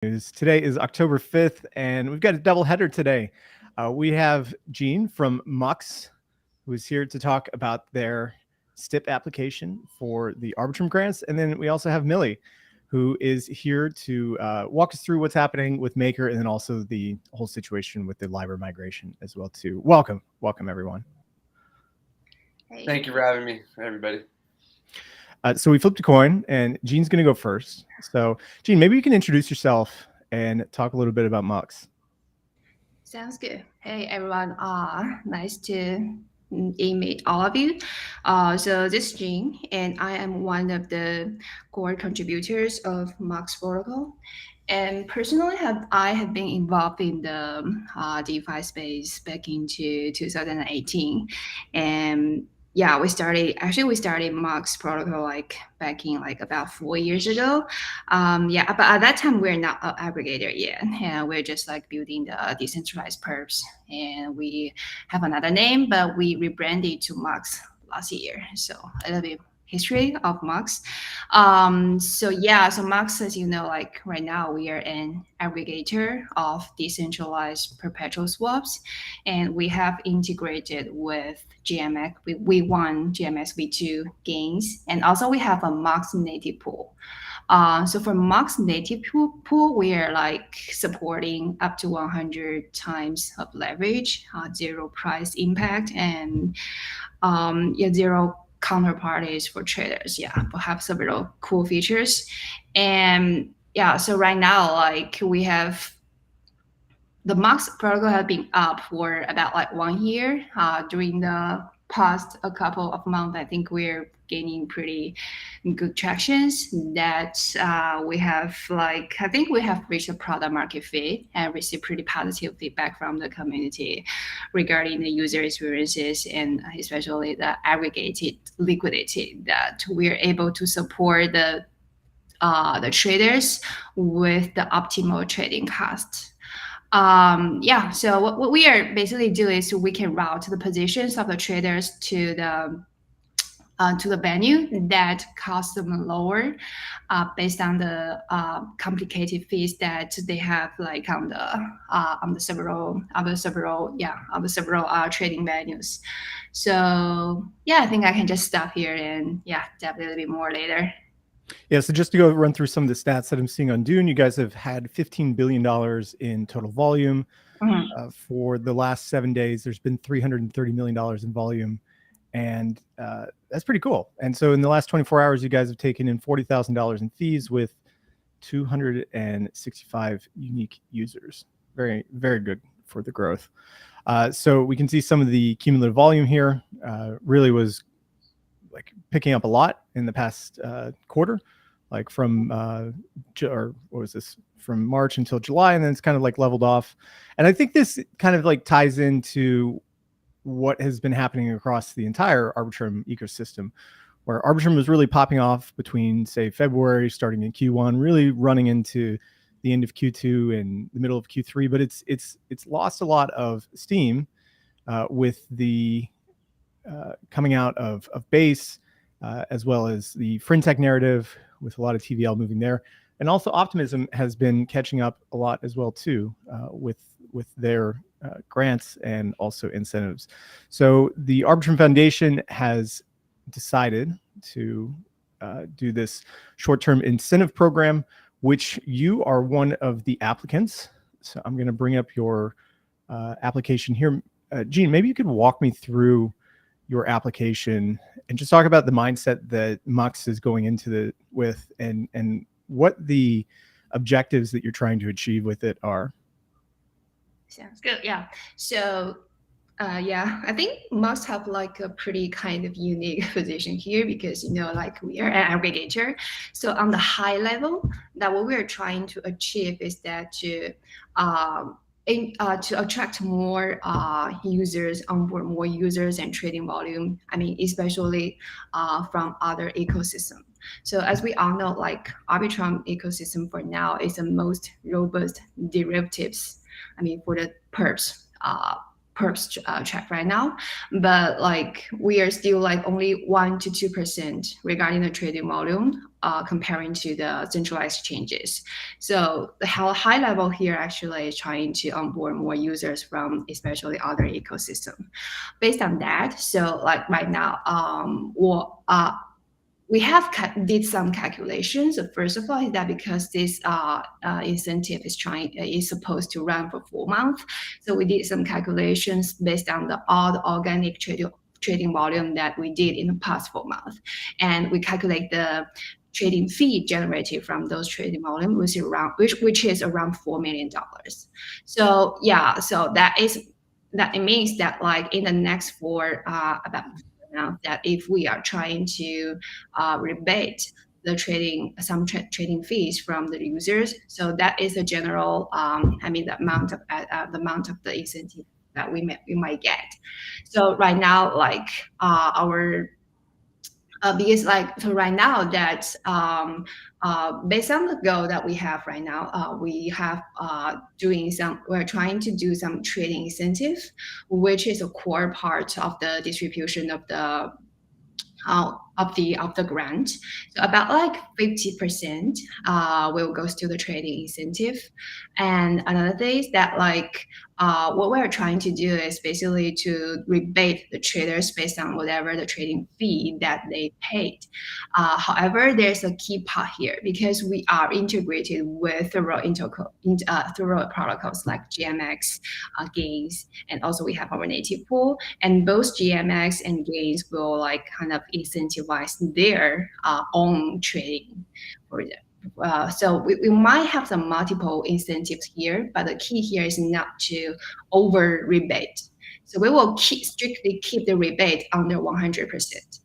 News. Today is October 5th, and we've got a double header today. We have Jean from MUX, who is here to talk about their STIP application for the Arbitrum grants. And then we also have Millie, who is here to walk us through what's happening with Maker and then also the whole situation with the Lybra migration as well, too. Welcome, everyone. Hey. Thank you for having me, everybody. So we flipped a coin, and Jean's going to go first. So, Jean, maybe you can introduce yourself and talk a little bit about MUX. Sounds good. Hey, everyone. Nice to meet all of you. So this is Jean, and I am one of the core contributors of MUX protocol. And personally, I have been involved in the DeFi space back into 2018, and yeah, we started MUX protocol back in about 4 years ago. Yeah, but at that time we're not an aggregator yet. Yeah, we're just building the decentralized perps, and we have another name, but we rebranded to MUX last year. So a little bit history of MUX. So MUX, as you know, right now we are an aggregator of decentralized perpetual swaps, and we have integrated with GMX. We won GMX V2 gains, and also we have a MUX native pool. So for MUX native pool, we are supporting up to 100 times of leverage, zero price impact, and zero counterparties for traders. Yeah, we have several cool features. And yeah, so right now, we have the MUX protocol has been up for about 1 year. During the past a couple of months, I think we're gaining pretty good tractions that we have I think we have reached a product market fit and received pretty positive feedback from the community regarding the user experiences and especially the aggregated liquidity that we're able to support the traders with the optimal trading cost. So what we are basically doing is we can route the positions of the traders to the venue that costs them lower, based on the complicated fees that they have on the several trading venues. So yeah, I think I can just stop here and dive a little bit more later. Yeah, so just to go run through some of the stats that I'm seeing on Dune, you guys have had $15 billion in total volume. For the last 7 days, there's been $330 million in volume, and that's pretty cool. And so in the last 24 hours, you guys have taken in $40,000 in fees with 265 unique users. Very, very good for the growth. So we can see some of the cumulative volume here really was picking up a lot in the past quarter, from or what was this, from March until July, and then it's kind of leveled off. And I think this kind of ties into what has been happening across the entire Arbitrum ecosystem, where Arbitrum was really popping off between, say, February, starting in Q1, really running into the end of Q2 and the middle of Q3, but it's lost a lot of steam with the coming out of Base, as well as the FinTech narrative with a lot of TVL moving there. And also Optimism has been catching up a lot as well too, with their grants and also incentives. So the Arbitrum Foundation has decided to do this short-term incentive program, which you are one of the applicants. So I'm going to bring up your application here. Jean, maybe you could walk me through your application and just talk about the mindset that MUX is going into with and what the objectives that you're trying to achieve with it are. Sounds good. Yeah. So I think MUX have a pretty kind of unique position here because we are an aggregator. So on the high level, that what we are trying to achieve is that to attract more users, onboard more users and trading volume. I mean, especially from other ecosystems. So as we all know, Arbitrum ecosystem for now is the most robust derivatives. I mean, for the perps perps track right now, but like we are still like only 1 to 2% regarding the trading volume comparing to the centralized exchanges. So the high level here actually is trying to onboard more users from especially other ecosystem. Based on that, so like right now, we have did some calculations. So first of all, is that because this incentive is supposed to run for 4 months, so we did some calculations based on all the organic trading volume that we did in the past 4 months, and we calculate the trading fee generated from those trading volume, which is around $4 million. So yeah, so that it means that like in the next about now that if we are trying to rebate the trading fees from the users, so that is a general the amount of the incentive that we might get. So right now, like our because like so right now that based on the goal that we have right now, we're trying to do some trading incentive, which is a core part of the distribution of the grant. So about like 50% will goes to the trading incentive. And another thing is that like what we're trying to do is basically to rebate the traders based on whatever the trading fee that they paid. However, there's a key part here because we are integrated with thorough protocols like GMX, Gains, and also we have our native pool. And both GMX and Gains will like kind of incentivize their own trading for them. So we might have some multiple incentives here, but the key here is not to over rebate. So we will strictly keep the rebate under 100%,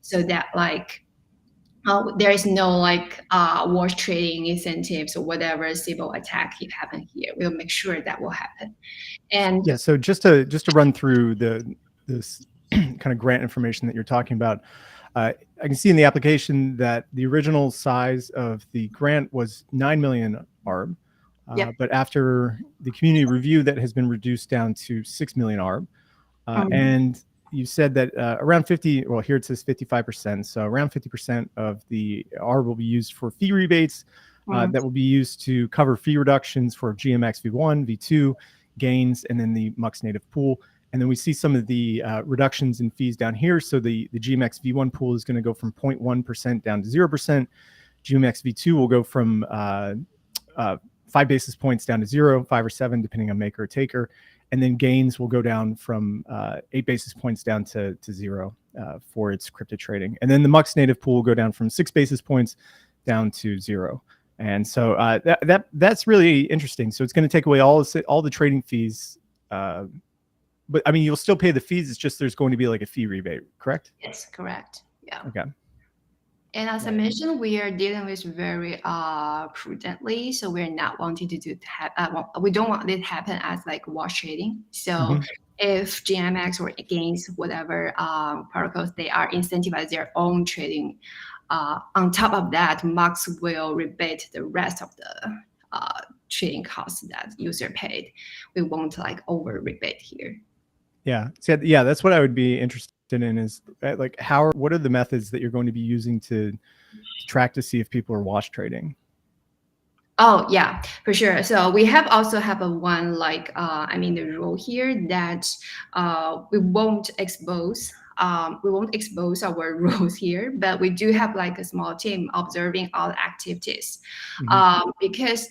so that like there is no like wash trading incentives or whatever civil attack keep happen here. We'll make sure that will happen. And yeah, so just to run through this kind of grant information that you're talking about. I can see in the application that the original size of the grant was 9 million ARB, Yep. but after the community review, that has been reduced down to 6 million ARB. And you said that around 50, well, here it says 55%. So around 50% of the ARB will be used for fee rebates that will be used to cover fee reductions for GMX V1, V2, Gains, and then the MUX native pool. And then we see some of the reductions in fees down here. So the GMX V1 pool is going to go from 0.1% down to 0%. GMX V2 will go from 5 basis points down to 0, 5 or 7, depending on maker or taker. And then Gains will go down from 8 basis points down to 0 for its crypto trading. And then the MUX native pool will go down from 6 basis points down to 0. And so that's really interesting. So it's going to take away all the trading fees. But I mean, you'll still pay the fees. It's just there's going to be like a fee rebate, correct? Yes, correct. Yeah. Okay. And as I mentioned, we are dealing with very prudently. So we're not wanting to do that. We don't want it to happen as like wash trading. So if GMX or Gains, whatever protocols, they are incentivized their own trading. On top of that, MUX will rebate the rest of the trading costs that user paid. We won't like over rebate here. Yeah. So, yeah, that's what I would be interested in is like what are the methods that you're going to be using to track to see if people are wash trading? Oh yeah, for sure. So we also have a one like the rule here that we won't expose our rules here, but we do have like a small team observing all the activities because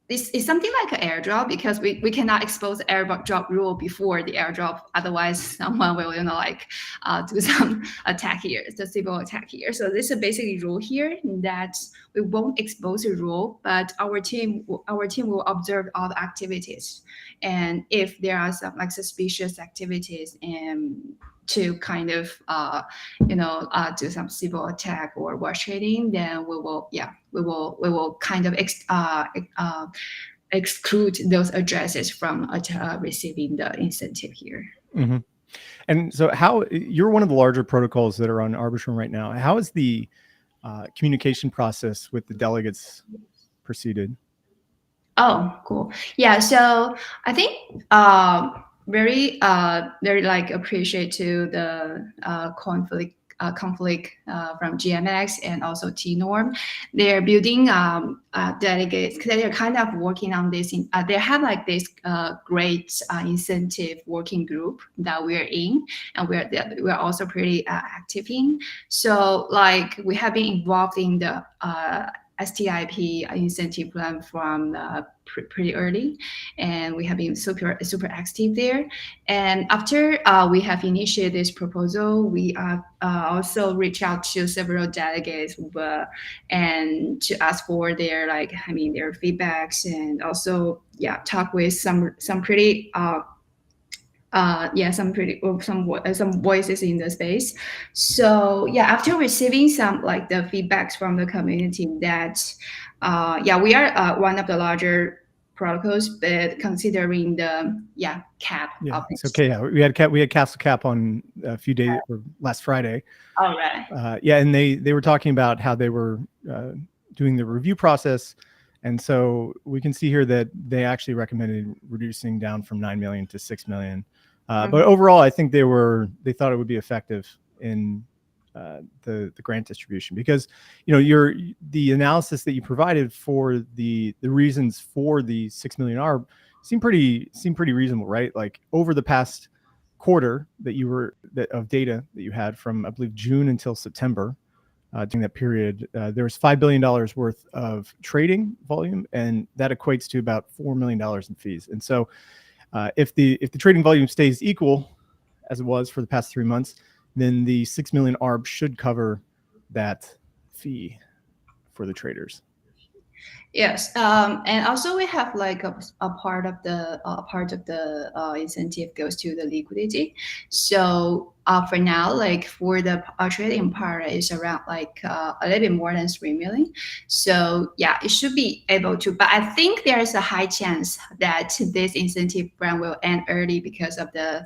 this is something like an airdrop, because we cannot expose the airdrop rule before the airdrop. Otherwise, someone will do some attack here, the civil attack here. So this is basically rule here that we won't expose the rule, but our team will observe all the activities, and if there are some like suspicious activities and to kind of do some civil attack or wash trading, then we will kind of exclude those addresses from receiving the incentive here. And so you're one of the larger protocols that are on Arbitrum right now. How is the communication process with the delegates proceeded? Oh, cool. Yeah, so I think very like appreciate to the conflict from GMX and also T-Norm. They're building delegates. They're kind of working on this. They have like this great incentive working group that we're in, and we're also pretty active in. So like we have been involved in the STIP incentive plan from pretty early, and we have been super active there. And after we have initiated this proposal, we also reach out to several delegates and to ask for their their feedbacks, and also talk with some pretty some voices in the space. So after receiving some like the feedbacks from the community that we are one of the larger protocols, but considering the cap of it's okay. We had Castle Cap on a few days or last Friday. All right. And they were talking about how they were doing the review process. And so we can see here that they actually recommended reducing down from 9 million to 6 million. But overall, I think they thought it would be effective in the grant distribution, because the analysis that you provided for the reasons for the 6 million ARB seem pretty reasonable, right? Like over the past quarter of data that you had from, I believe, June until September. During that period, there was $5 billion worth of trading volume, and that equates to about $4 million in fees. And so if the trading volume stays equal as it was for the past 3 months, then the 6 million ARB should cover that fee for the traders. Yes, and also we have like a part of the incentive goes to the liquidity. So for now, like for the trading part is around like a little bit more than 3 million. So it should be able to. But I think there is a high chance that this incentive grant will end early because of the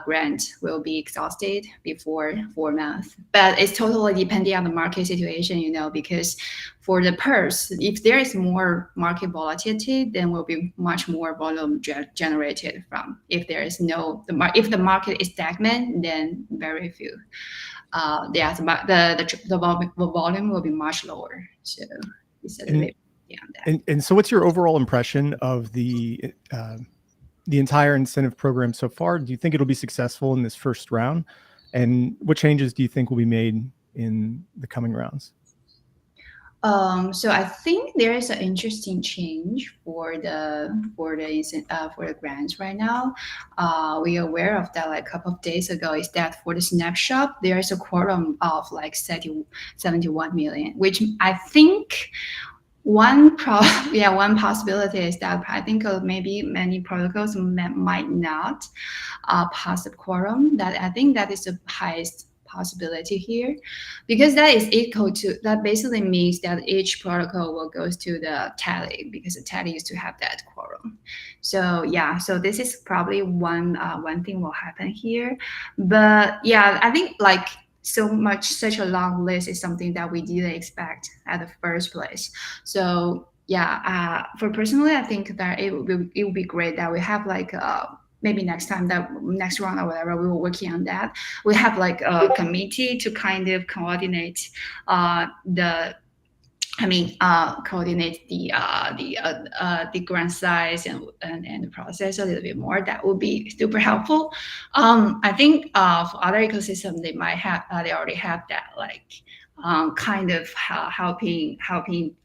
grant will be exhausted before 4 months. But it's totally depending on the market situation, because for the purse, if there is more market volatility, then will be much more volume generated from. If there is if the market is stagnant, then very few. The volume will be much lower. So it's a little bit beyond that. And so what's your overall impression of the entire incentive program so far? Do you think it'll be successful in this first round? And what changes do you think will be made in the coming rounds? So I think there is an interesting change for the grants right now. We are aware of that like a couple of days ago, is that for the snapshot, there is a quorum of like 71 million, which I think one possibility is that I think maybe many protocols might not pass the quorum. That I think that is the highest possibility here, because that is equal to, that basically means that each protocol will go to the tally, because the tally used to have that quorum. So so this is probably one thing will happen here. But I think like such a long list is something that we didn't expect at the first place. So for personally, I think that it would be great that we have like maybe next time, that next round or whatever, we were working on that. We have like a committee to kind of coordinate coordinate the grant size and the process a little bit more. That would be super helpful. I think for other ecosystems, they might have they already have that, like kind of helping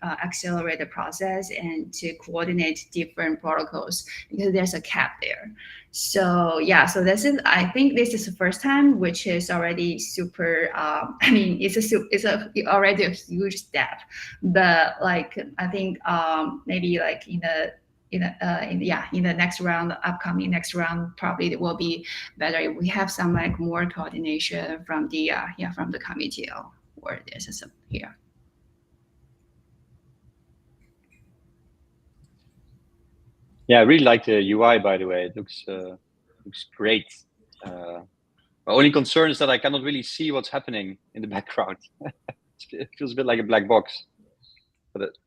accelerate the process and to coordinate different protocols, because there's a cap there. So so this is, I think this is the first time, which is already super. It's already a huge step, but like I think maybe like in the next round, the upcoming next round, probably it will be better if we have some like more coordination from the from the committee or this is here. Yeah, I really like the UI, by the way. It looks great. My only concern is that I cannot really see what's happening in the background. It feels a bit like a black box, but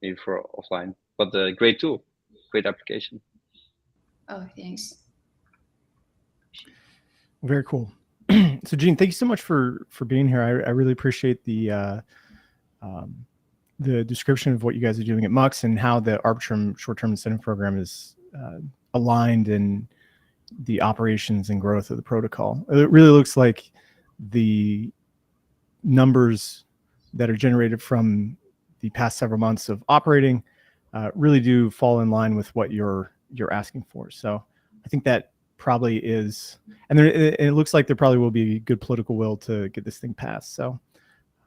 maybe for offline. But great tool, great application. Oh, thanks. Very cool. So Jean, thank you so much for being here. I really appreciate the description of what you guys are doing at MUX and how the Arbitrum short-term incentive program is aligned in the operations and growth of the protocol. It really looks like the numbers that are generated from the past several months of operating really do fall in line with what you're asking for. So I think that probably is, and it looks like there probably will be good political will to get this thing passed. So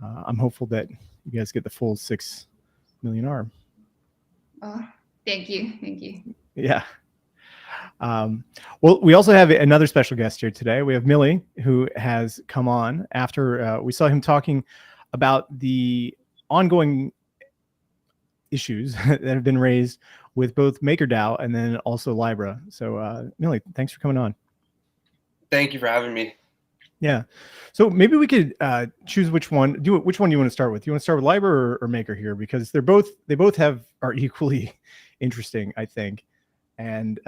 I'm hopeful that you guys get the full 6 million ARB. Oh, thank you. Thank you. Yeah. Well, we also have another special guest here today. We have Millie, who has come on after we saw him talking about the ongoing issues that have been raised with both MakerDAO and then also Lybra. So Millie, thanks for coming on. Thank you for having me. Yeah. So maybe we could choose which one do you want to start with? Do you want to start with Lybra or Maker here? Because they both are equally interesting, I think. And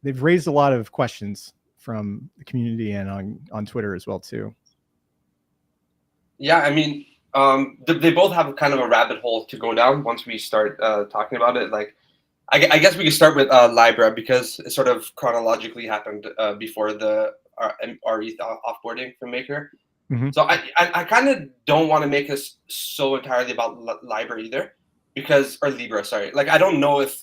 they've raised a lot of questions from the community and on Twitter as well too. Yeah, I mean, they both have kind of a rabbit hole to go down once we start talking about it. Like, I guess we could start with Lybra because it sort of chronologically happened before the rETH offboarding from Maker. Mm-hmm. So I kind of don't want to make this so entirely about Lybra either, or Libra, sorry. Like, I don't know if,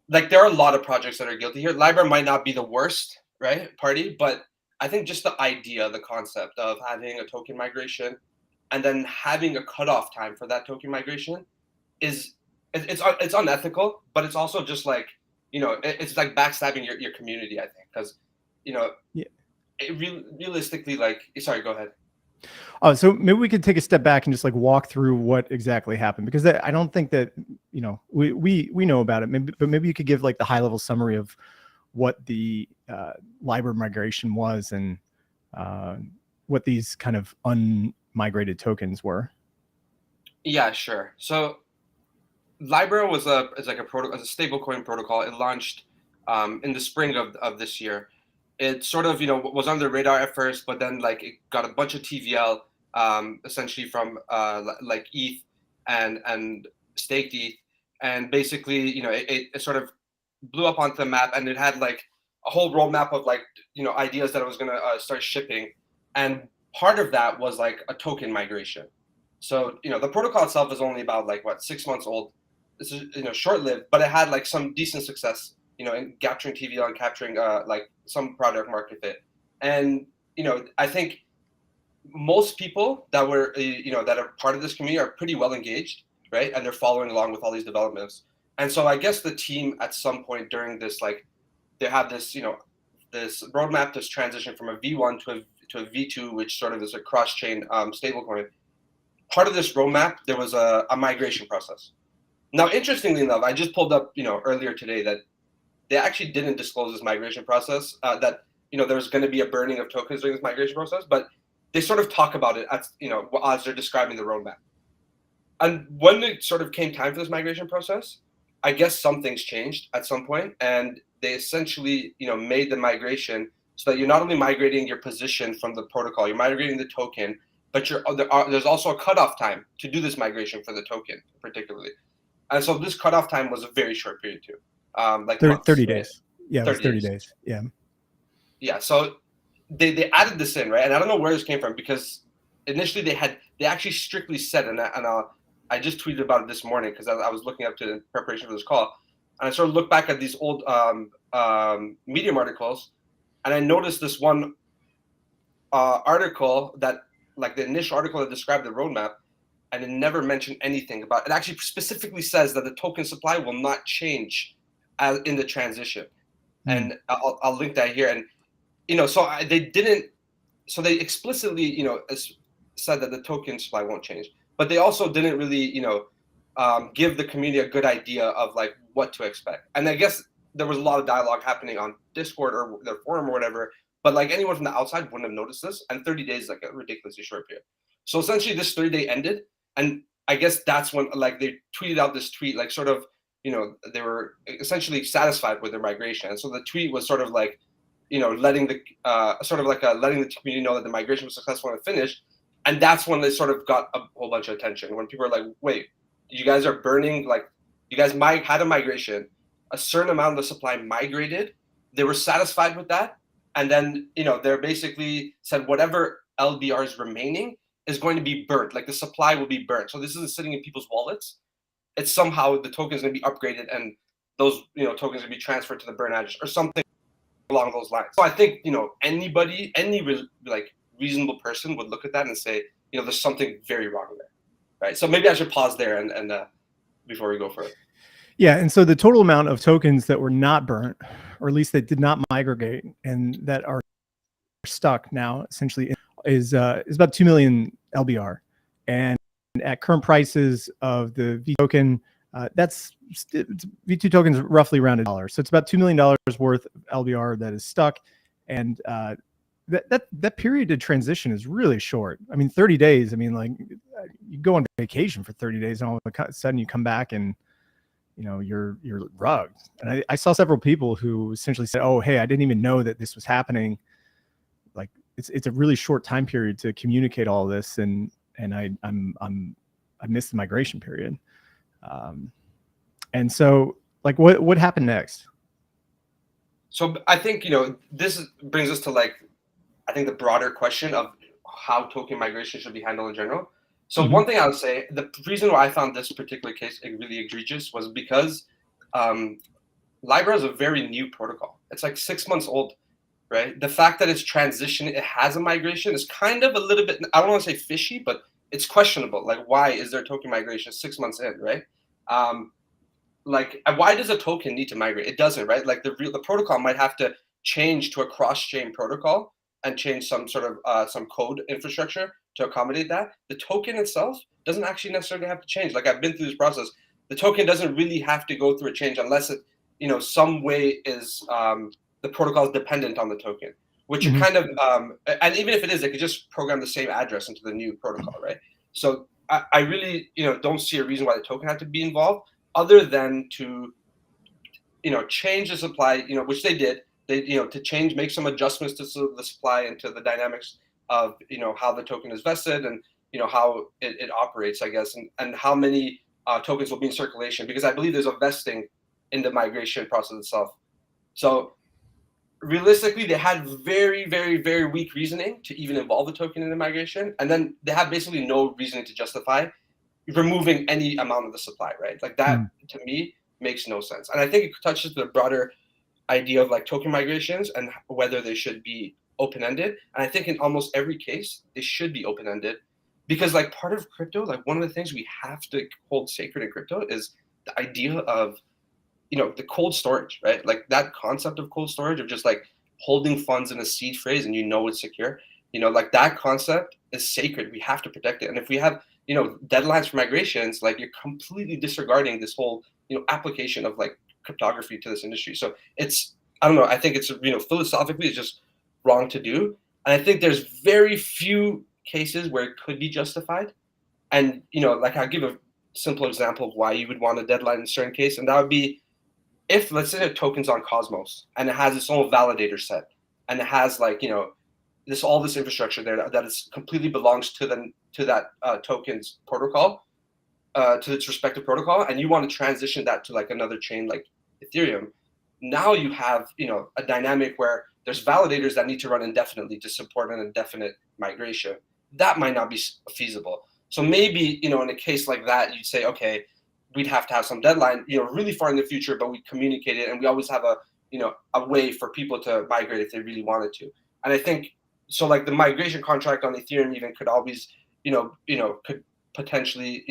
like, there are a lot of projects that are guilty here. Lybra might not be the worst, right, party, but I think just the idea, the concept of having a token migration and then having a cutoff time for that token migration it's unethical, but it's also just like, it's like backstabbing your community, I think, because, yeah. Realistically, like, sorry, go ahead. So maybe we could take a step back and just like walk through what exactly happened, because I don't think that, we know about it, but maybe you could give like the high level summary of what the Lybra migration was and what these kind of unmigrated tokens were. Yeah, sure. So Lybra is a stablecoin protocol. It launched in the spring of this year. It sort of, was under the radar at first, but then like it got a bunch of TVL, essentially from like ETH and staked ETH, and basically, it sort of blew up onto the map, and it had like a whole roadmap of like, ideas that it was gonna start shipping, and part of that was like a token migration. So, the protocol itself is only about like 6 months old. This is, short-lived, but it had like some decent success, in capturing TVL and capturing like some product market fit. And, I think most people that were, that are part of this community are pretty well engaged, right? And they're following along with all these developments. And so I guess the team at some point during this, like, they have this, this roadmap, this transition from a V1 to a V2, which sort of is a cross-chain stablecoin. Part of this roadmap, there was a migration process. Now, interestingly enough, I just pulled up, earlier today that they actually didn't disclose this migration process, that, there was going to be a burning of tokens during this migration process, but they sort of talk about it as, as they're describing the roadmap. And when it sort of came time for this migration process, I guess some things changed at some point, and they essentially, made the migration so that you're not only migrating your position from the protocol, you're migrating the token, but there's also a cutoff time to do this migration for the token, particularly. And so this cutoff time was a very short period too, like 30 days. Right? Yeah, it was 30 days. Yeah. Yeah. So they added this in, right? And I don't know where this came from, because initially they actually strictly said, and I just tweeted about it this morning because I was looking up to the preparation for this call, and I sort of looked back at these old Medium articles, and I noticed this one article that, like, the initial article that described the roadmap, and it never mentioned anything about it. Actually specifically says that the token supply will not change in the transition. And I'll link that here. And, so they explicitly, said that the token supply won't change, but they also didn't really, give the community a good idea of like what to expect. And I guess there was a lot of dialogue happening on Discord or their forum or whatever, but like anyone from the outside wouldn't have noticed this. And 30 days is like a ridiculously short period. So essentially this 30-day ended. And I guess that's when, like, they tweeted out this tweet, like, sort of, they were essentially satisfied with their migration. And so the tweet was sort of like, letting the sort of like letting the community know that the migration was successful and finished. And that's when they sort of got a whole bunch of attention, when people are like, wait, you guys are burning, like, you guys had a migration, a certain amount of the supply migrated, they were satisfied with that, and then they're basically said whatever LBR is remaining is going to be burnt, like the supply will be burnt. So this isn't sitting in people's wallets. It's somehow the token is going to be upgraded and those tokens are going to be transferred to the burn address or something along those lines. So I think anybody, any like reasonable person would look at that and say, there's something very wrong there, right? So maybe I should pause there and before we go further. Yeah, and so the total amount of tokens that were not burnt, or at least that did not migrate and that are stuck now, essentially, is about 2 million LBR, and at current prices of the V token, that's V2 tokens roughly around $1. So it's about $2 million worth of LBR that is stuck, and that period of transition is really short. I mean, 30 days. I mean, like, you go on vacation for 30 days, and all of a sudden you come back and you're rugged. And I saw several people who essentially said, "Oh, hey, I didn't even know that this was happening." Like, it's a really short time period to communicate all of this, and I missed the migration period. And so, like, what happened next? So I think this brings us to, like, I think the broader question of how token migration should be handled in general. So one thing I would say, the reason why I found this particular case really egregious was because Lybra is a very new protocol. It's like 6 months old, right? The fact that it's transitioning, it has a migration, is kind of a little bit, I don't want to say fishy, but it's questionable. Like, why is there token migration 6 months in, right? Like, why does a token need to migrate? It doesn't, right? Like, the protocol might have to change to a cross-chain protocol and change some sort of some code infrastructure to accommodate that. The token itself doesn't actually necessarily have to change. Like, I've been through this process. The token doesn't really have to go through a change unless it, some way is the protocol is dependent on the token, which you kind of, and even if it is, they could just program the same address into the new protocol, right? So I really, don't see a reason why the token had to be involved, other than to, change the supply, which they did. They, to change, make some adjustments to the supply and to the dynamics of, how the token is vested and, how it operates, I guess, and how many tokens will be in circulation, because I believe there's a vesting in the migration process itself. So realistically, they had very, very, very weak reasoning to even involve the token in the migration. And then they have basically no reasoning to justify removing any amount of the supply, right? Like, that to me makes no sense. And I think it touches the broader idea of, like, token migrations and whether they should be open-ended. And I think in almost every case, they should be open-ended, because, like, part of crypto, like, one of the things we have to hold sacred in crypto is the idea of, the cold storage, right? Like, that concept of cold storage, of just, like, holding funds in a seed phrase and it's secure, like, that concept is sacred. We have to protect it. And if we have, deadlines for migrations, like, you're completely disregarding this whole, application of, like, cryptography to this industry. So it's, I don't know, I think it's, philosophically it's just wrong to do. And I think there's very few cases where it could be justified. And, like, I'll give a simple example of why you would want a deadline in a certain case. And that would be if, let's say, a token's on Cosmos and it has its own validator set, and it has, like, all this infrastructure there that is completely belongs to that token's protocol, to its respective protocol, and you want to transition that to, like, another chain like Ethereum. Now you have, a dynamic where there's validators that need to run indefinitely to support an indefinite migration. That might not be feasible. So maybe, in a case like that, you'd say, okay, we'd have to have some deadline, really far in the future, but we communicate it, and we always have a way for people to migrate if they really wanted to. And I think, so, like, the migration contract on Ethereum even could always, could potentially,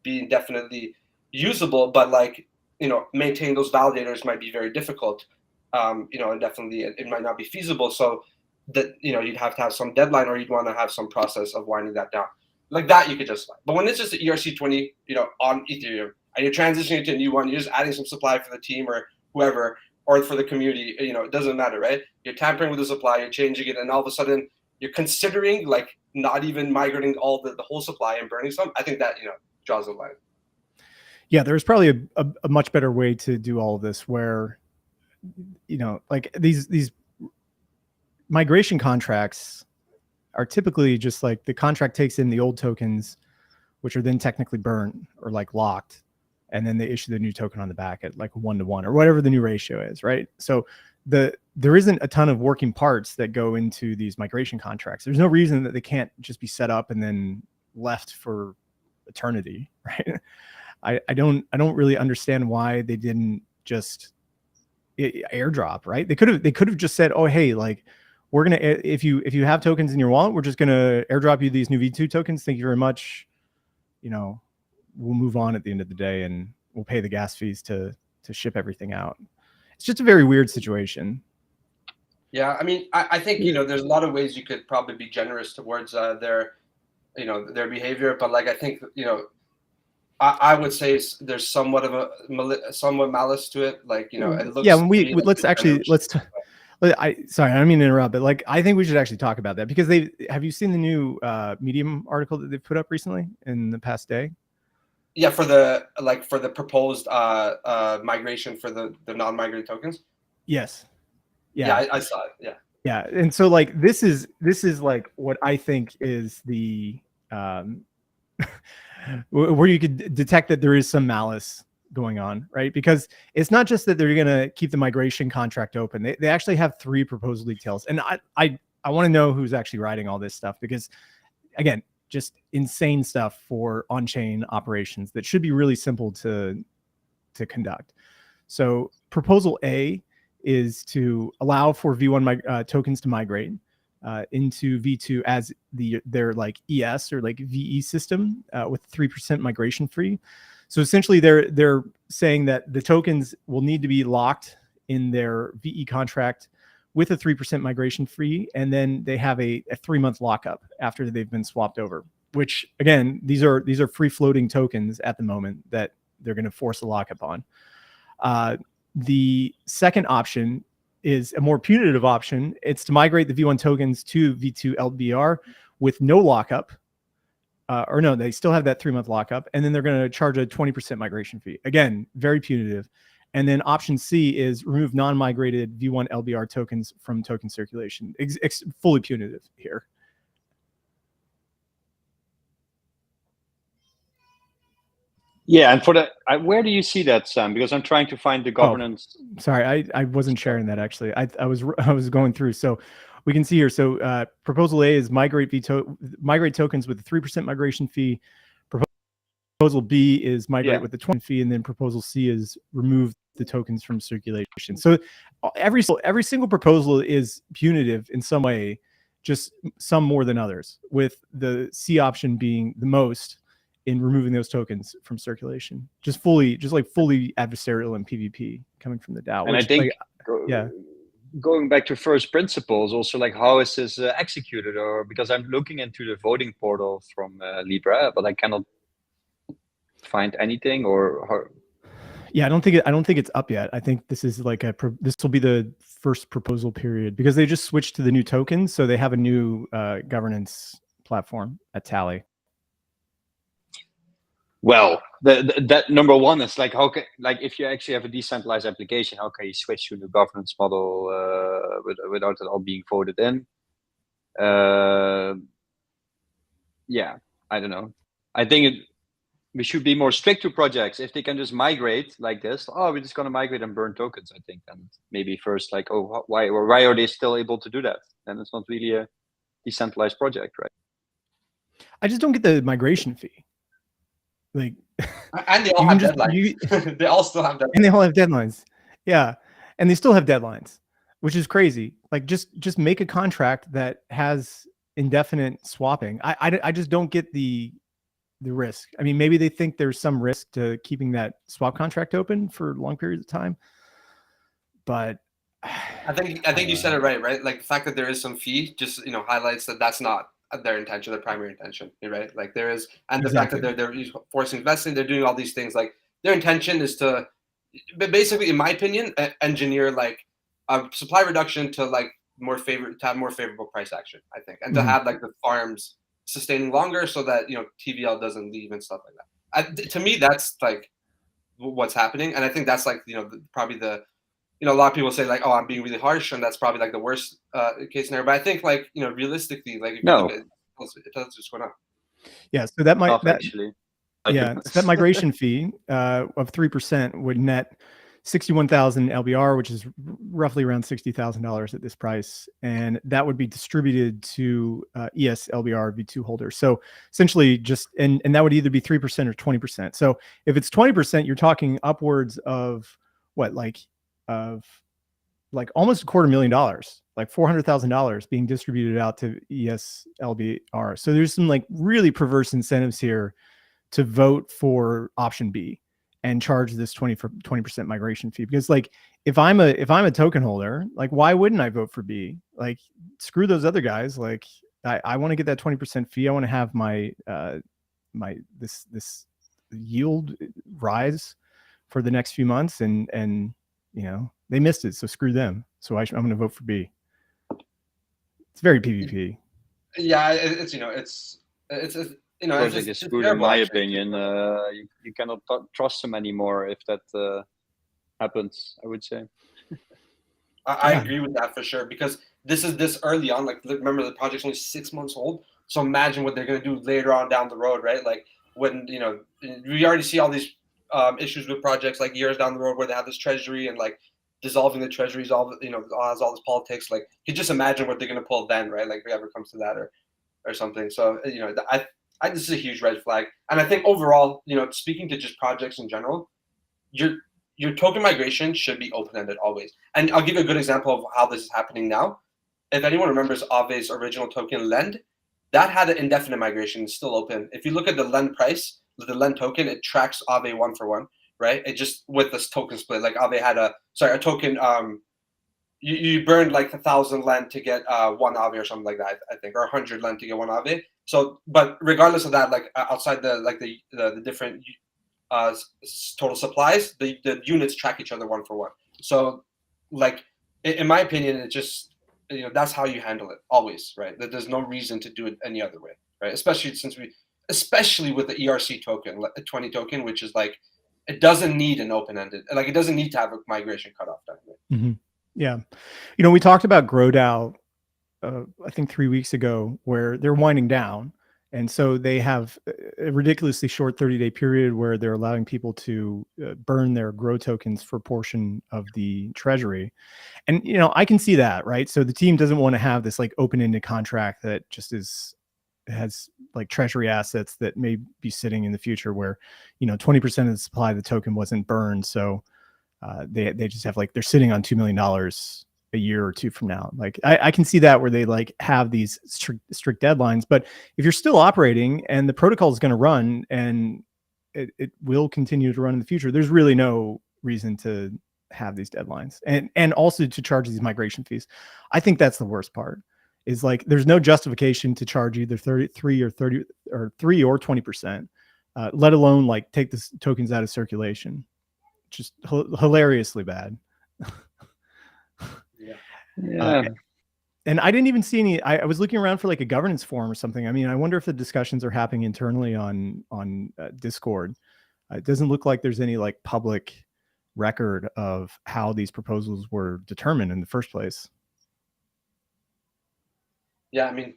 be indefinitely usable, but, like, maintaining those validators might be very difficult, and definitely it might not be feasible. So that, you'd have to have some deadline, or you'd want to have some process of winding that down. Like, that you could justify. But when it's just the ERC20, on Ethereum, and you're transitioning to a new one, you're just adding some supply for the team or whoever, or for the community, it doesn't matter, right? You're tampering with the supply, you're changing it, and all of a sudden you're considering, like, not even migrating the whole supply and burning some. I think that, draws the line. Yeah, there's probably a much better way to do all of this, where, like, these migration contracts are typically just like the contract takes in the old tokens, which are then technically burnt or like locked, and then they issue the new token on the back at like 1-to-1 or whatever the new ratio is, right? So there isn't a ton of working parts that go into these migration contracts. There's no reason that they can't just be set up and then left for eternity, right? I don't really understand why they didn't just airdrop, right? They could have just said, oh, hey, like, we're gonna, if you have tokens in your wallet, we're just gonna airdrop you these new V2 tokens. Thank you very much. You know, we'll move on at the end of the day, and we'll pay the gas fees to ship everything out. It's just a very weird situation. Yeah, I mean, I think, you know, there's a lot of ways you could probably be generous towards their behavior, but like, I think, you know, I would say there's somewhat of somewhat malice to it. Like, you know, it looks. Yeah, let's sorry, I don't mean to interrupt, but like, I think we should actually talk about that, because have you seen the new Medium article that they've put up recently in the past day? Yeah, for the proposed migration for the non-migrated tokens. Yes. Yeah, I saw it. Yeah. Yeah, and so like this is like what I think is the where you could detect that there is some malice going on, right? Because it's not just that they're going to keep the migration contract open. They actually have 3 proposal details, and I want to know who's actually writing all this stuff, because again, just insane stuff for on-chain operations that should be really simple to conduct. So proposal A is to allow for V1 tokens to migrate into V2 as their like ES or like VE system with 3% migration free. So essentially they're saying that the tokens will need to be locked in their VE contract with a 3% migration free, and then they have a 3-month lockup after they've been swapped over, which again, these are free floating tokens at the moment that they're going to force a lockup on. The second option is a more punitive option. It's to migrate the V1 tokens to V2 LBR with no lockup. Or no, they still have that 3-month lockup, and then they're going to charge a 20% migration fee. Again, very punitive. And then option C is remove non-migrated V1 LBR tokens from token circulation. Fully punitive here. Yeah, and for the where do you see that, Sam? Because I'm trying to find the governance. Oh, sorry, I wasn't sharing that actually. I was going through. So we can see here. So proposal A is migrate tokens with a 3% migration fee. Proposal B is migrate with the 20% fee, and then proposal C is remove the tokens from circulation. So every single proposal is punitive in some way, just some more than others, with the C option being the most in removing those tokens from circulation. Just fully adversarial and PvP coming from the DAO. And I think, going back to first principles, also like how is this executed? Or because I'm looking into the voting portal from Lybra, but I cannot find anything. Or how... Yeah, I don't think it's up yet. I think this is like this will be the first proposal period, because they just switched to the new tokens, so they have a new governance platform at Tally. Well, that number one is like, how can, like, if you actually have a decentralized application, how can you switch to a new governance model without it all being voted in? Yeah, I don't know. I think we should be more strict to projects. If they can just migrate like this, oh, we're just going to migrate and burn tokens, I think. And maybe first, like, oh, why are they still able to do that? And it's not really a decentralized project, right? I just don't get the migration fee. Like, and they all have deadlines. They all still have deadlines. And they all have deadlines. Yeah, and they still have deadlines, which is crazy. Like, just make a contract that has indefinite swapping. I just don't get the risk. I mean, maybe they think there's some risk to keeping that swap contract open for long periods of time, but I think you said it right? Like, the fact that there is some fee just, you know, highlights that that's not their intention, their primary intention, right? Like, there is, and the fact that they're forcing investing, they're doing all these things. Like, their intention is to, basically, in my opinion, engineer like a supply reduction to like to have more favorable price action, I think, and to have like the farms sustaining longer so that, you know, TVL doesn't leave and stuff like that. To me, that's like what's happening, and I think that's like, you know, probably the you know, a lot of people say like, oh, I'm being really harsh, and that's probably like the worst case scenario. But I think like, you know, realistically, like if you look at it, it does just went up. Yeah, so that might actually. Yeah, so that migration fee of 3% would net 61,000 LBR, which is roughly around $60,000 at this price, and that would be distributed to ES LBR V2 holders. So essentially, just and that would either be 3% or 20%. So if it's 20%, you're talking upwards of what, like almost $250,000, like $400,000 being distributed out to ES LBR. So there's some like really perverse incentives here to vote for option B and charge this 20% migration fee. Because like if I'm a token holder, like why wouldn't I vote for B? Like screw those other guys. Like I want to get that 20% fee. I want to have my this yield rise for the next few months, and you know, they missed it, so screw them. So I'm going to vote for B. It's very PvP. Yeah, it's, you know, it's you know, project is screwed in my opinion. You cannot trust them anymore if that happens, I would say. I agree with that for sure, because this is this early on. Like, remember, the project's only 6 months old. So imagine what they're going to do later on down the road, right? Like when, you know, we already see all these issues with projects like years down the road where they have this treasury and like dissolving the treasuries, all, you know, has all this politics. Like you just imagine what they're going to pull then, right? Like if it ever comes to that or something. So, you know, this is a huge red flag. And I think overall, you know, speaking to just projects in general, your token migration should be open-ended always. And I'll give you a good example of how this is happening now. If anyone remembers Aave's original token, Lend, that had an indefinite migration, it's still open. If you look at the Lend price, the Lend token, it tracks Aave 1-for-1, right? It just, with this token split, like Aave had a token, you burned like 1,000 Lend to get 1 Aave or something like that, I think, or 100 Lend to get 1 Aave. So, but regardless of that, like outside the different total supplies, the units track each other 1-for-1. So, like in my opinion, it just, you know, that's how you handle it always, right? That there's no reason to do it any other way, right? Especially with the ERC token, like the 20 token, which is like, it doesn't need an open-ended, like it doesn't need to have a migration cutoff time. Mm-hmm. Yeah, you know, we talked about GrowDAO, I think 3 weeks ago, where they're winding down. And so they have a ridiculously short 30-day period where they're allowing people to burn their grow tokens for a portion of the treasury. And, you know, I can see that, right? So the team doesn't want to have this like open-ended contract that just has like treasury assets that may be sitting in the future where, you know, 20% of the supply of the token wasn't burned. So they just have like, they're sitting on $2 million a year or two from now. Like I can see that where they like have these strict deadlines, but if you're still operating and the protocol is going to run and it will continue to run in the future, there's really no reason to have these deadlines and also to charge these migration fees. I think that's the worst part, is like there's no justification to charge either 33 or 30 or 3 or 20%, let alone like take the tokens out of circulation. Just hilariously bad. Yeah. And I didn't even see any. I was looking around for like a governance forum or something. I mean, I wonder if the discussions are happening internally on Discord. It doesn't look like there's any like public record of how these proposals were determined in the first place. Yeah, I mean,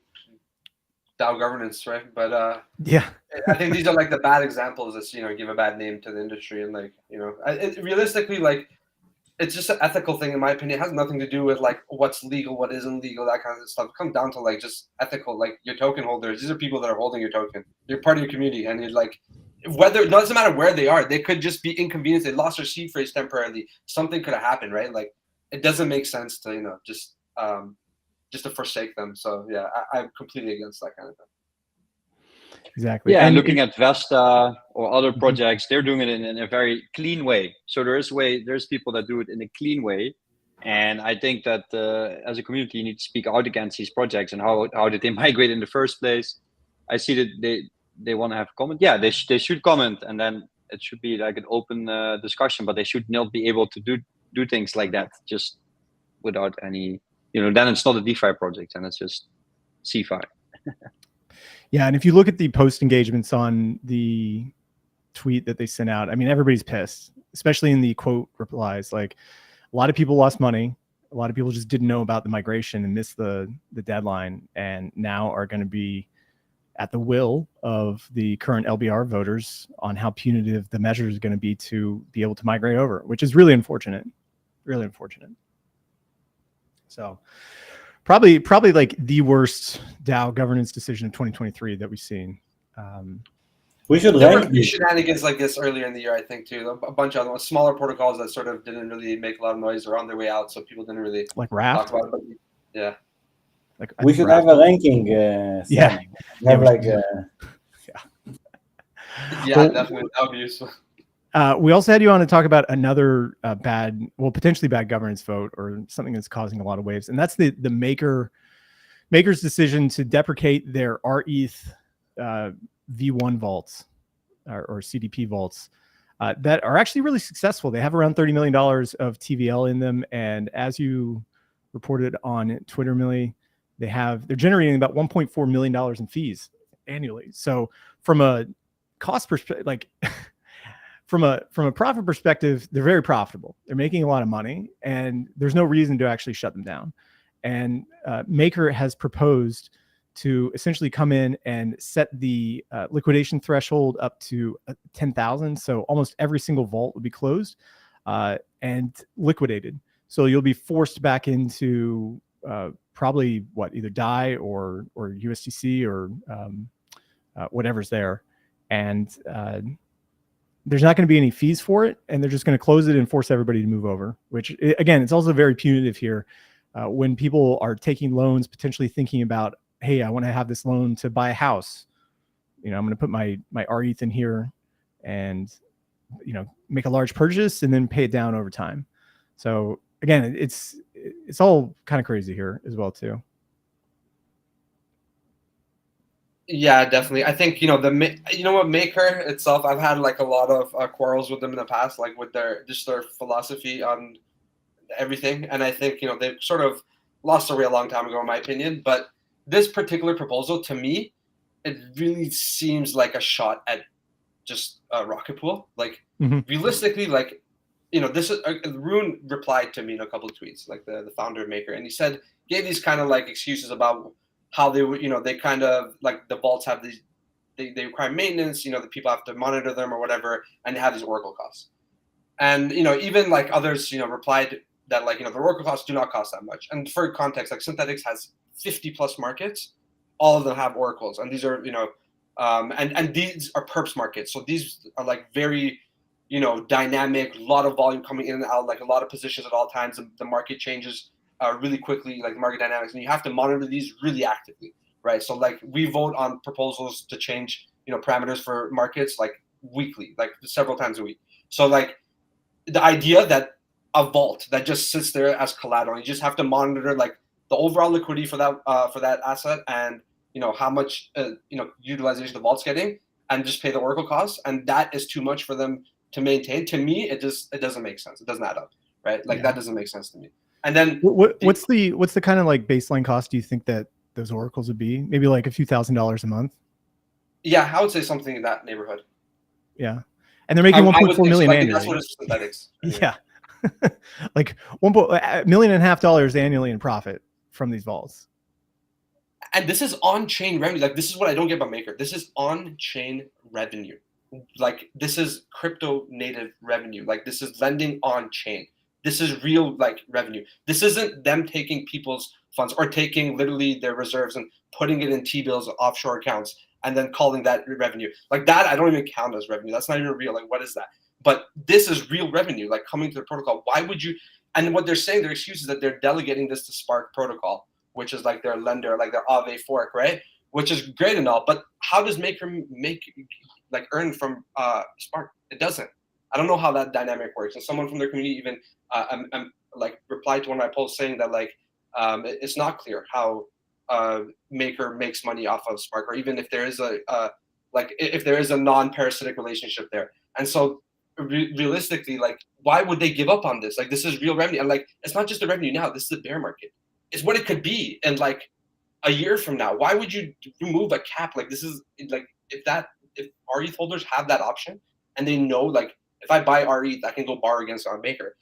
DAO governance, right? But yeah, I think these are like the bad examples that, you know, give a bad name to the industry. And like, you know, realistically, like, it's just an ethical thing, in my opinion. It has nothing to do with like what's legal, what isn't legal, that kind of stuff. It comes down to like just ethical, like your token holders. These are people that are holding your token. You're part of your community, and you're like, whether it doesn't matter where they are, they could just be inconvenienced. They lost their seed phrase temporarily. Something could have happened, right? Like, it doesn't make sense to, you know, just to forsake them. So yeah, I'm completely against that kind of thing. Exactly. Yeah, and looking at Vesta or other projects, they're doing it in a very clean way. So there's people that do it in a clean way. And I think that as a community, you need to speak out against these projects and how did they migrate in the first place. I see that they want to have a comment. Yeah, they should comment, and then it should be like an open discussion, but they should not be able to do things like that just without any, you know, then it's not a DeFi project and it's just CeFi. Yeah, and if you look at the post engagements on the tweet that they sent out, I mean, everybody's pissed, especially in the quote replies. Like a lot of people lost money. A lot of people just didn't know about the migration and missed the deadline, and now are going to be at the will of the current LBR voters on how punitive the measure is going to be to be able to migrate over, which is really unfortunate, really unfortunate. So probably like the worst DAO governance decision of 2023 that we've seen. We should There were rank these. shenanigans like this earlier in the year, I think, too. A bunch of smaller protocols that sort of didn't really make a lot of noise or on their way out, so people didn't really Like talk Raft. about it. But yeah. Like We should have a ranking. Yeah. Sam. Have we like should. Yeah, Well, definitely. That would be useful. We also had you on to talk about another potentially bad governance vote, or something that's causing a lot of waves, and that's the Maker's decision to deprecate their rETH V1 vaults or CDP vaults that are actually really successful. They have around $30 million of TVL in them, and as you reported on Twitter, Millie, they're generating about $1.4 million in fees annually. So from a cost perspective, like from a profit perspective, they're very profitable. They're making a lot of money, and there's no reason to actually shut them down. And Maker has proposed to essentially come in and set the liquidation threshold up to 10,000. So almost every single vault will be closed and liquidated. So you'll be forced back into probably either DAI or USDC or whatever's there. And there's not going to be any fees for it, and they're just going to close it and force everybody to move over, which again, it's also very punitive here. When people are taking loans, potentially thinking about, hey, I want to have this loan to buy a house. I'm going to put my rETH in here and, make a large purchase and then pay it down over time. So again, it's all kind of crazy here as well too. Yeah, definitely. I think Maker itself, I've had like a lot of quarrels with them in the past, like with their philosophy on everything, and I think they've sort of lost their way a long time ago, in my opinion. But this particular proposal, to me, it really seems like a shot at just a rocket pool. Like realistically, like this is Rune replied to me in a couple of tweets, like the founder of Maker, and he gave these kind of like excuses about how they would, they kind of like the vaults have these, they require maintenance, the people have to monitor them or whatever, and they have these Oracle costs. And, even like others, replied that like, the Oracle costs do not cost that much. And for context, like Synthetics has 50 plus markets, all of them have Oracles. And these are, and these are perps markets. So these are like very, dynamic, a lot of volume coming in and out, like a lot of positions at all times. The market changes really quickly, like market dynamics, and you have to monitor these really actively, right? So like we vote on proposals to change, parameters for markets like weekly, like several times a week. So like the idea that a vault that just sits there as collateral, you just have to monitor like the overall liquidity for that asset, and how much utilization the vault's getting, and just pay the Oracle costs, and that is too much for them to maintain. To me, it doesn't make sense. It doesn't add up, right? Like that doesn't make sense to me. And then what's the kind of like baseline cost do you think that those Oracles would be? Maybe like a few $1,000s a month? Yeah, I would say something in that neighborhood. Yeah. And they're making 1.4 million annually. That's what it's Synthetics. Yeah. Like $1.5 million annually in profit from these vaults. And this is on-chain revenue. Like this is what I don't get about Maker. This is on-chain revenue. Like this is crypto native revenue. Like this is lending on-chain. This is real like revenue. This isn't them taking people's funds or taking literally their reserves and putting it in T-bills offshore accounts and then calling that revenue. Like that, I don't even count as revenue. That's not even real. Like what is that? But this is real revenue, like coming to the protocol. Why would you? And what they're saying, their excuse is that they're delegating this to Spark Protocol, which is like their lender, like their Aave fork, right? Which is great and all, but how does Maker earn from Spark? It doesn't. I don't know how that dynamic works. And someone from their community even replied to one of my posts saying that it's not clear how Maker makes money off of Spark, or even if there is if there is a non-parasitic relationship there. And so realistically, like why would they give up on this? Like this is real revenue, and like it's not just the revenue now. This is a bear market. It's what it could be, and like a year from now, why would you remove a cap? Like this is like if rETH holders have that option and they know like if I buy rETH, I can go borrow against on Maker.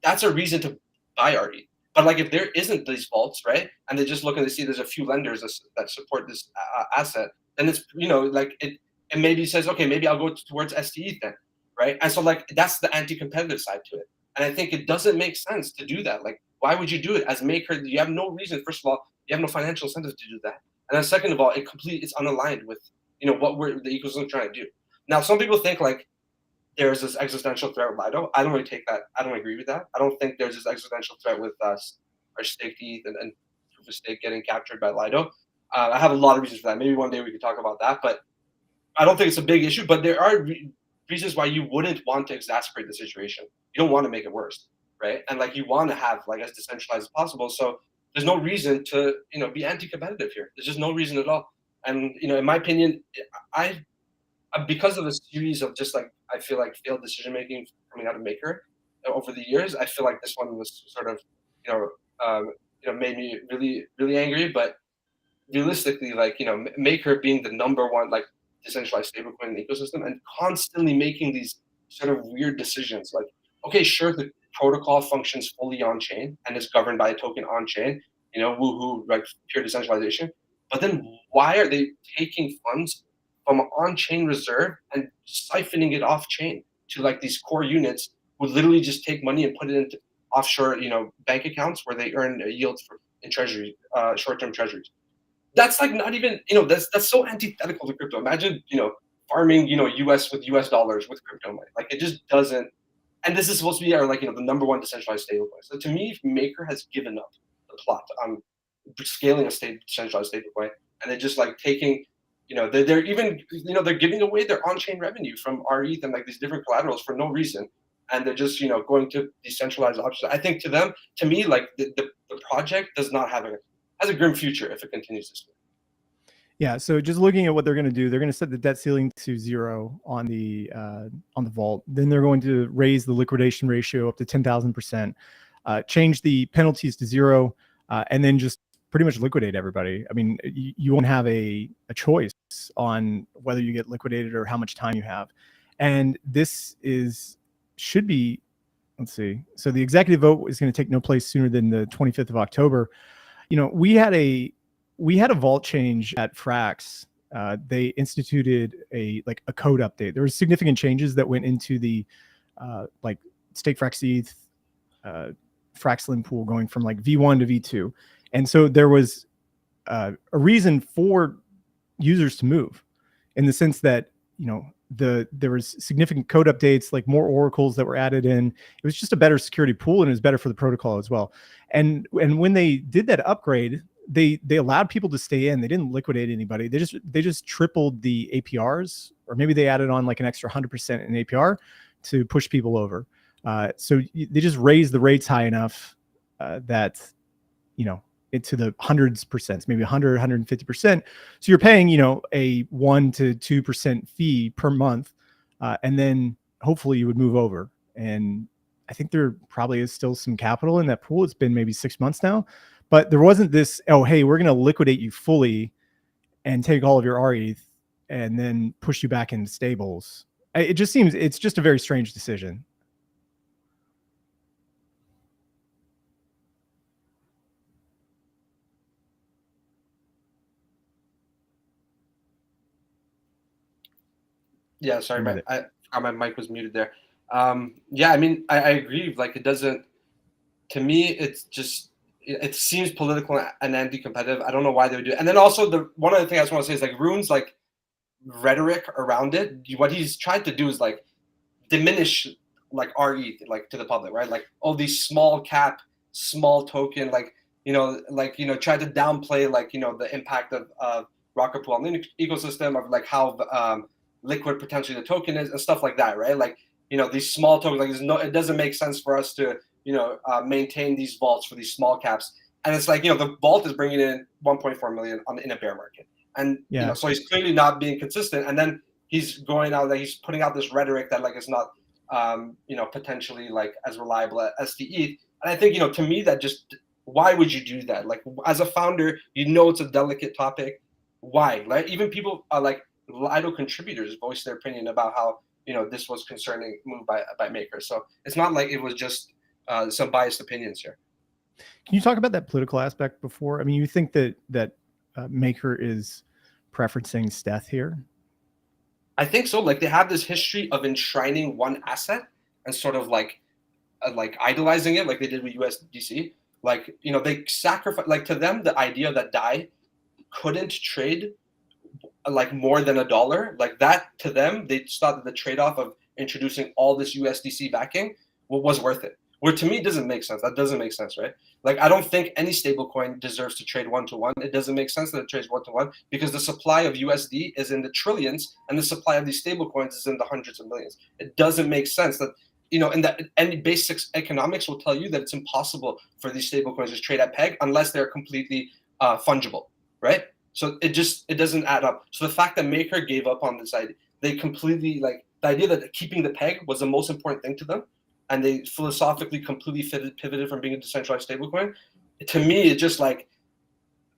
that's a reason to buy rETH. But like if there isn't these vaults, right, and they just look and they see there's a few lenders that support this asset, then it's, you know, like it maybe says, okay, maybe I'll go towards STETH then, right? And so like that's the anti-competitive side to it. And I think it doesn't make sense to do that. Like, why would you do it as Maker? You have no reason. First of all, you have no financial incentive to do that. And then second of all, it's unaligned with, you know, what the ecosystem trying to do. Now, some people think like there's this existential threat with Lido. I don't really take that. I don't agree with that. I don't think there's this existential threat with us, our staked ETH and proof of stake getting captured by Lido. I have a lot of reasons for that. Maybe one day we could talk about that, but I don't think it's a big issue. But there are reasons why you wouldn't want to exacerbate the situation. You don't want to make it worse, right? And like you want to have like as decentralized as possible. So there's no reason to, you know, be anti-competitive here. There's just no reason at all. And, you know, in my opinion, because of a series of just like, I feel like failed decision making coming out of Maker over the years, I feel like this one was sort of, you know, made me really, really angry. But realistically, like, you know, Maker being the number one like decentralized stablecoin in the ecosystem and constantly making these sort of weird decisions, like, okay, sure, the protocol functions fully on chain and is governed by a token on chain, you know, woohoo, like pure decentralization. But then why are they taking funds from an on-chain reserve and siphoning it off-chain to like these core units who literally just take money and put it into offshore, you know, bank accounts where they earn a yield in treasury, short-term treasuries? That's like not even, you know, that's so antithetical to crypto. Imagine, you know, farming, you know, US dollars with crypto money. Like it just doesn't. And this is supposed to be our, like, you know, the number one decentralized stablecoin. So to me, Maker has given up the plot on scaling a decentralized stablecoin, and they're just like taking, you know, they're even, you know, they're giving away their on-chain revenue from rETH and like these different collaterals for no reason, and they're just, you know, going to decentralized options. I think to me, like the project does not have has a grim future if it continues this way. Yeah, so just looking at what they're going to do, they're going to set the debt ceiling to 0 on the vault. Then they're going to raise the liquidation ratio up to 10,000%, change the penalties to 0, and then just pretty much liquidate everybody. I mean, you won't have a choice on whether you get liquidated or how much time you have. And this should be, let's see. So the executive vote is going to take no place sooner than the 25th of October. You know, we had a vault change at Frax. They instituted a code update. There were significant changes that went into the like stake Frax ETH Fraxlin pool going from like V1 to V2. And so there was a reason for users to move, in the sense that, you know, there was significant code updates, like more oracles that were added in. It was just a better security pool, and it was better for the protocol as well. And when they did that upgrade, they allowed people to stay in. They didn't liquidate anybody. They just tripled the APRs, or maybe they added on like an extra 100% in APR to push people over. So they just raised the rates high enough that, you know, into the hundreds percent, maybe 100, 150%. So you're paying, you know, a 1 to 2% fee per month, and then hopefully you would move over. And I think there probably is still some capital in that pool. It's been maybe 6 months now, but there wasn't this, oh, hey, we're going to liquidate you fully and take all of your rETH and then push you back into stables. It just seems, it's just a very strange decision. Yeah, sorry, my mic was muted there. Yeah, I mean, I agree. Like, it doesn't. To me, it's just it seems political and anti-competitive. I don't know why they would do it. And then also one other thing I just want to say is like Rune's like rhetoric around it. What he's tried to do is like diminish like rETH like to the public, right? Like all these small cap, small token, like try to downplay like the impact of Rocket Pool on the ecosystem, of like how liquid potentially the token is and stuff like that, right? Like these small tokens, like it doesn't make sense for us to maintain these vaults for these small caps. And it's like the vault is bringing in 1.4 million in a bear market, and so he's clearly not being consistent. And then he's going out that he's putting out this rhetoric that like it's not potentially like as reliable as the ETH. And I think to me that just, why would you do that? Like as a founder, it's a delicate topic. Why? Like even people like Lido contributors voiced their opinion about how this was concerning move by Maker. So it's not like it was just some biased opinions here. Can you talk about that political aspect before? I mean, you think that Maker is preferencing stETH here? I think so. Like they have this history of enshrining one asset and sort of like idolizing it, like they did with USDC. Like, you know, they sacrifice, like to them, the idea that DAI couldn't trade like more than $1, like that to them, they thought that the trade-off of introducing all this USDC backing was worth it. Where to me, it doesn't make sense. That doesn't make sense, right? Like, I don't think any stablecoin deserves to trade one-to-one. It doesn't make sense that it trades one-to-one because the supply of USD is in the trillions and the supply of these stablecoins is in the hundreds of millions. It doesn't make sense that, you know, and that any basic economics will tell you that it's impossible for these stablecoins to trade at peg unless they're completely fungible, right? So it doesn't add up. So the fact that Maker gave up on this idea, they completely, like, the idea that keeping the peg was the most important thing to them, and they philosophically completely pivoted from being a decentralized stablecoin. To me, it's just like,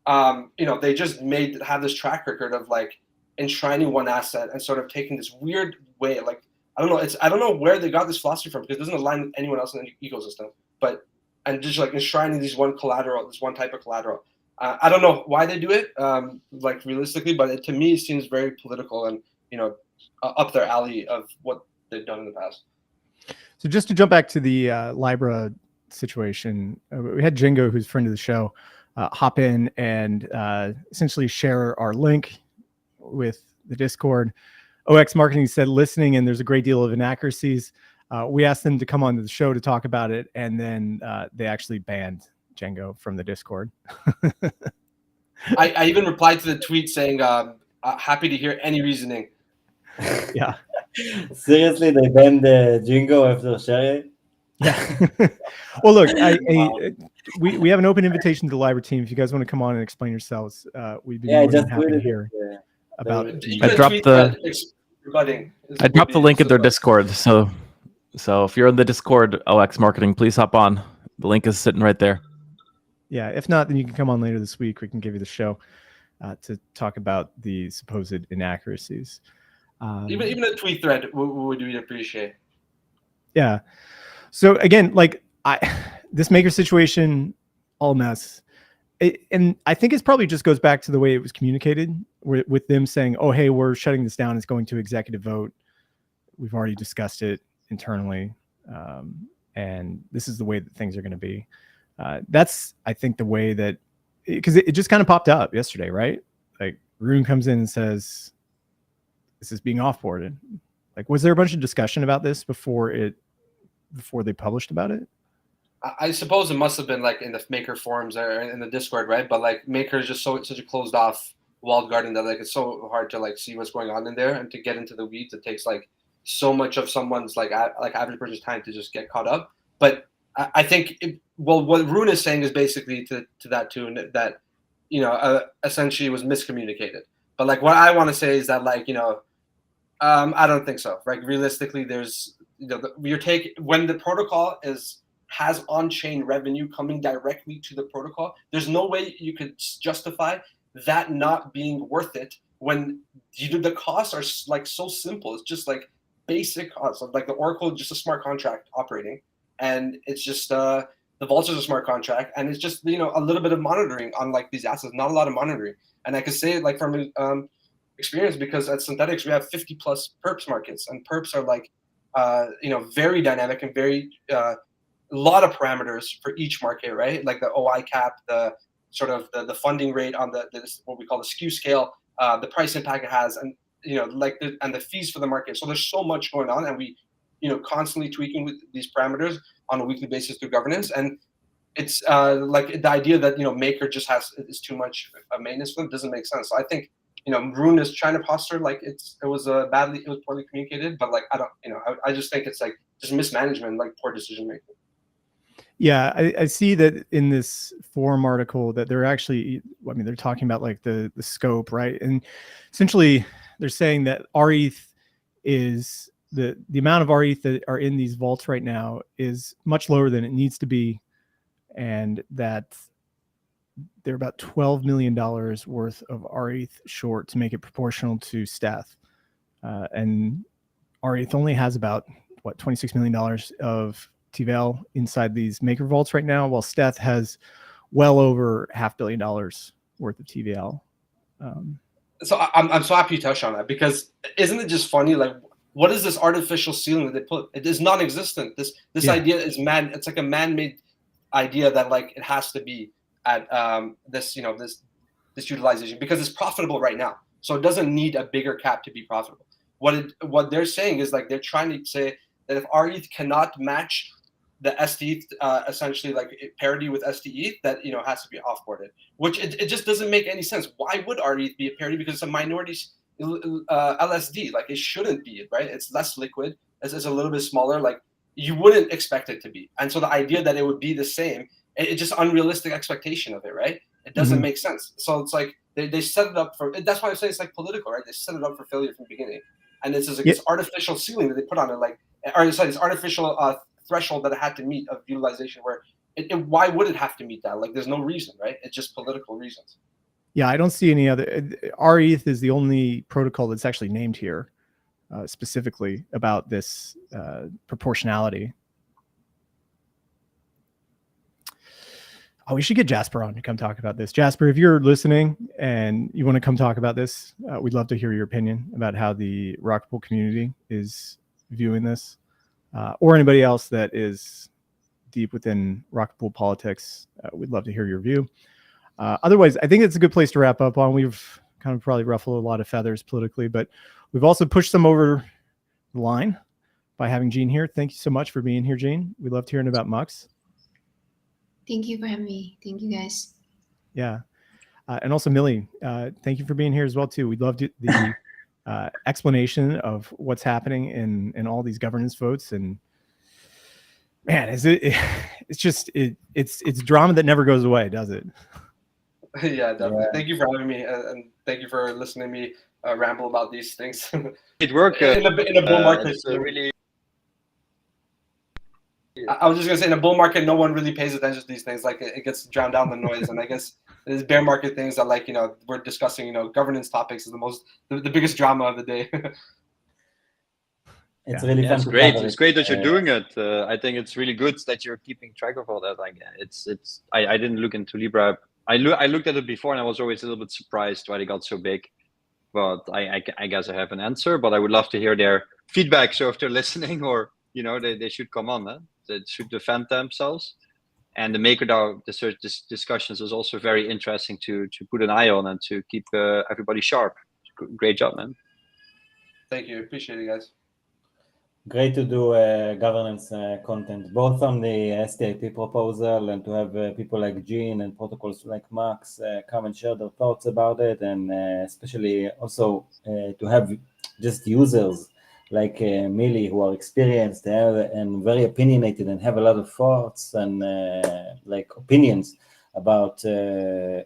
you know, they just have this track record of like enshrining one asset and sort of taking this weird way. Like, I don't know where they got this philosophy from because it doesn't align with anyone else in the ecosystem. And just like enshrining this one type of collateral. I don't know why they do it, like realistically, but to me, it seems very political and, you know, up their alley of what they've done in the past. So just to jump back to the Lybra situation, we had Django, who's a friend of the show, hop in and essentially share our link with the Discord. OX Marketing said listening, and there's a great deal of inaccuracies. We asked them to come on to the show to talk about it, and then they actually banned Django from the Discord. I even replied to the tweet saying, happy to hear any reasoning. Yeah. Seriously, they banned the Jingo after sharing? Yeah. Well, look, we have an open invitation to the Lybra team. If you guys want to come on and explain yourselves, we'd be more than happy to hear about. I dropped the link in their Discord. So if you're in the Discord, OX Marketing, please hop on. The link is sitting right there. Yeah. If not, then you can come on later this week. We can give you the show to talk about the supposed inaccuracies. Even a tweet thread would we appreciate. Yeah. So again, like this Maker situation, all mess. And I think it probably just goes back to the way it was communicated with them saying, oh, hey, we're shutting this down. It's going to executive vote. We've already discussed it internally. And this is the way that things are going to be. That's, I think, the way that, because it just kind of popped up yesterday, right? Like Rune comes in and says, this is being offboarded. Like, was there a bunch of discussion about this before they published about it? I suppose it must have been like in the Maker forums or in the Discord, right? But like Maker is just such a closed off walled garden that like it's so hard to like see what's going on in there and to get into the weeds. It takes like so much of someone's like average person's time to just get caught up. But I think what Rune is saying is basically to that tune that, you know, essentially was miscommunicated. But like what I want to say is that, like, you know, I don't think so. Right? Realistically, there's, you know, when the protocol has on-chain revenue coming directly to the protocol, there's no way you could justify that not being worth it when the costs are like so simple. It's just like basic costs of like the Oracle, just a smart contract operating, and it's just the vaults is a smart contract, and it's just, you know, a little bit of monitoring on like these assets, not a lot of monitoring. And I can say it like from experience because at Synthetics we have 50 plus perps markets, and perps are like you know, very dynamic and very a lot of parameters for each market, right? Like the OI cap, the sort of the funding rate on what we call the skew scale, the price impact it has, and, you know, like and the fees for the market. So there's so much going on, and we, you know, constantly tweaking with these parameters on a weekly basis through governance. And it's like the idea that, you know, Maker just is too much maintenance for them doesn't make sense. So I think, you know, Rune is trying to posture like it was poorly communicated, but like I just think it's like just mismanagement, like poor decision making. Yeah, I see that in this forum article that they're actually, I mean, they're talking about like the scope, right? And essentially they're saying that rETH is the amount of rETH that are in these vaults right now is much lower than it needs to be, and that they're about $12 million worth of rETH short to make it proportional to stETH. And rETH only has about $26 million of TVL inside these maker vaults right now, while Steth has well over $500 million worth of TVL. So I'm so happy you touched on that, because isn't it just funny? Like, what is this artificial ceiling that they put? It is non-existent. This idea is it's like a man-made idea that like it has to be at this utilization because it's profitable right now. So it doesn't need a bigger cap to be profitable. What they're saying is like they're trying to say that if rETH cannot match the STETH, essentially like parity with STETH, that has to be offboarded. Which it just doesn't make any sense. Why would rETH be a parity? Because it's a minority LSD. Like it shouldn't be, right? It's less liquid. It's a little bit smaller. Like you wouldn't expect it to be. And so the idea that it would be the same, it's just unrealistic expectation of it, right? It doesn't make sense. So it's like they set it up for. That's why I say it's like political, right? They set it up for failure from the beginning. And it's just like this artificial ceiling that they put on it, like, or sorry, this artificial threshold that it had to meet of utilization. Where why would it have to meet that? Like, there's no reason, right? It's just political reasons. Yeah, I don't see any other. rETH is the only protocol that's actually named here specifically about this proportionality. Oh, we should get Jasper on to come talk about this. Jasper, if you're listening and you want to come talk about this, we'd love to hear your opinion about how the rocket pool community is viewing this, or anybody else that is deep within rocket pool politics. We'd love to hear your view. Otherwise, I think it's a good place to wrap up on. We've kind of probably ruffled a lot of feathers politically, but we've also pushed them over the line by having Jean here. Thank you so much for being here, Jean. We loved hearing about MUX. Thank you for having me. Thank you, guys. Yeah. And also Millie, thank you for being here as well too. We loved the explanation of what's happening in all these governance votes. And man, it's drama that never goes away, does it? Yeah, definitely. Thank you for having me, and thank you for listening to me ramble about these things. It worked in a bull market. Really. I was just gonna say, in a bull market, no one really pays attention to these things. Like it gets drowned out in the noise. And I guess there's bear market things that, like, we're discussing. Governance topics is the biggest drama of the day. It's really fun. It's great. It's great that you're doing it. I think it's really good that you're keeping track of all that. Like, I didn't look into Lybra. I looked at it before, and I was always a little bit surprised why they got so big. But I guess I have an answer. But I would love to hear their feedback. So if they're listening, or they should come on. They should defend themselves. And the MakerDAO discussions is also very interesting to put an eye on and to keep everybody sharp. Great job, man. Thank you. Appreciate it, guys. Great to do governance content, both on the STIP proposal and to have people like Jean and protocols like MUX come and share their thoughts about it, and especially also to have just users like Millie, who are experienced and very opinionated and have a lot of thoughts and like opinions about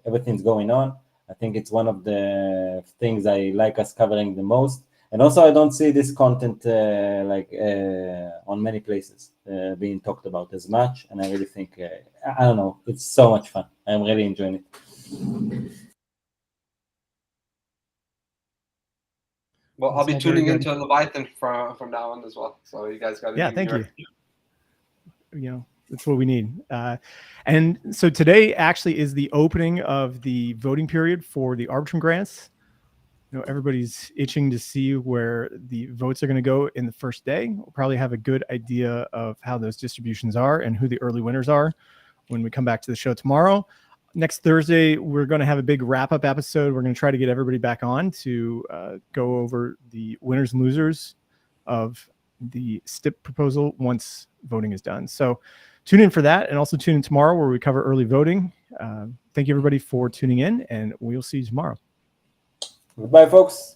everything's going on. I think it's one of the things I like us covering the most. And also, I don't see this content on many places being talked about as much. And I really think, I don't know, it's so much fun. I'm really enjoying it. Well, I'll be tuning into Leviathan from now on as well. So you guys got to. Yeah, thank you. That's what we need. And so today actually is the opening of the voting period for the Arbitrum grants. Everybody's itching to see where the votes are going to go in the first day. We'll probably have a good idea of how those distributions are and who the early winners are when we come back to the show tomorrow. Next Thursday, we're going to have a big wrap-up episode. We're going to try to get everybody back on to go over the winners and losers of the STIP proposal once voting is done. So tune in for that, and also tune in tomorrow where we cover early voting. Thank you, everybody, for tuning in, and we'll see you tomorrow. Goodbye, folks.